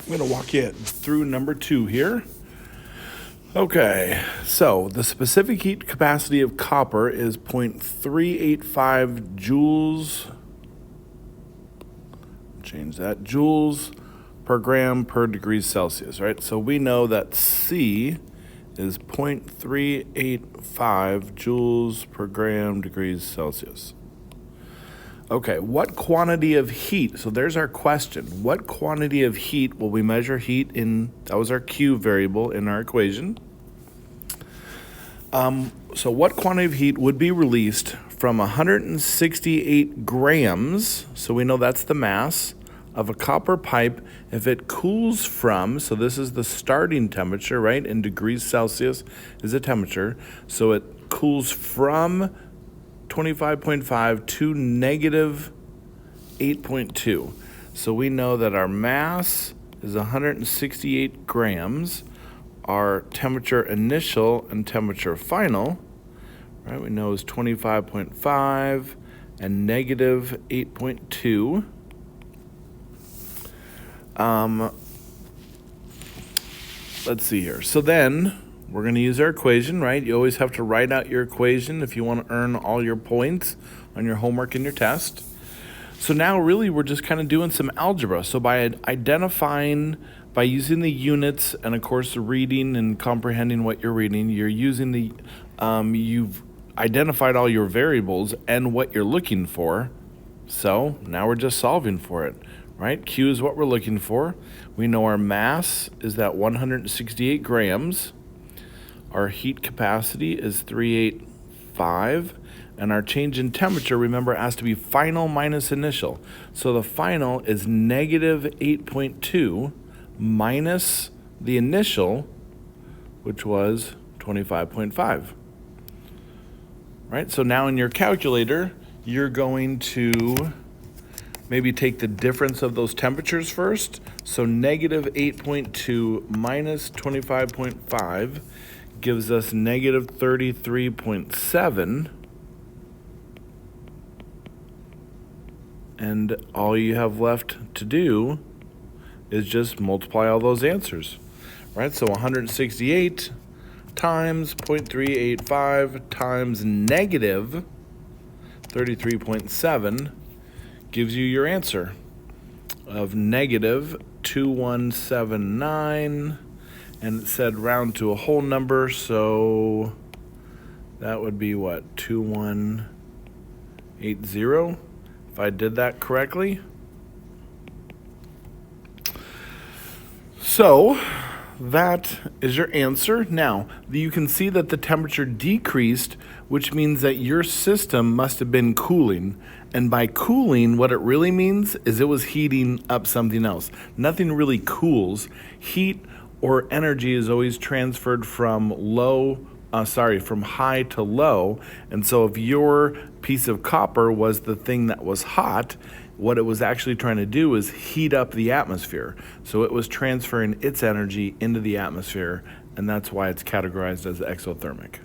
I'm going to walk you through number 2 here. Okay, so the specific heat capacity of copper is 0.385 joules. Change that, joules per gram per degrees Celsius, right? So we know that C is 0.385 joules per gram degrees Celsius. Okay, what quantity of heat? So there's our question. What quantity of heat will we measure heat in? That was our Q variable in our equation. So what quantity of heat would be released from 168 grams, so we know that's the mass, of a copper pipe if it cools from, so this is the starting temperature, right? In degrees Celsius is the temperature. So it cools from 25.5 to negative 8.2. So we know that our mass is 168 grams. Our temperature initial and temperature final, right, we know is 25.5 and negative 8.2. Let's see here. So then we're going to use our equation, right? You always have to write out your equation if you want to earn all your points on your homework and your test. So now really we're just kind of doing some algebra. So by by using the units and of course reading and comprehending what you're reading, you're using you've identified all your variables and what you're looking for. So now we're just solving for it, right? Q is what we're looking for. We know our mass is that 168 grams. Our heat capacity is 385. And our change in temperature, remember, has to be final minus initial. So the final is negative 8.2 minus the initial, which was 25.5. Right? So now in your calculator, you're going to maybe take the difference of those temperatures first. So negative 8.2 minus 25.5 gives us negative 33.7. And all you have left to do is just multiply all those answers, right? So 168 times 0.385 times negative 33.7 gives you your answer of negative 2179. And it said round to a whole number, so that would be what, 2180? If I did that correctly. So that is your answer. Now, you can see that the temperature decreased, which means that your system must have been cooling. And by cooling, what it really means is it was heating up something else. Nothing really cools. Heat or energy is always transferred from from high to low. And so if your piece of copper was the thing that was hot, what it was actually trying to do is heat up the atmosphere. So it was transferring its energy into the atmosphere, and that's why it's categorized as exothermic.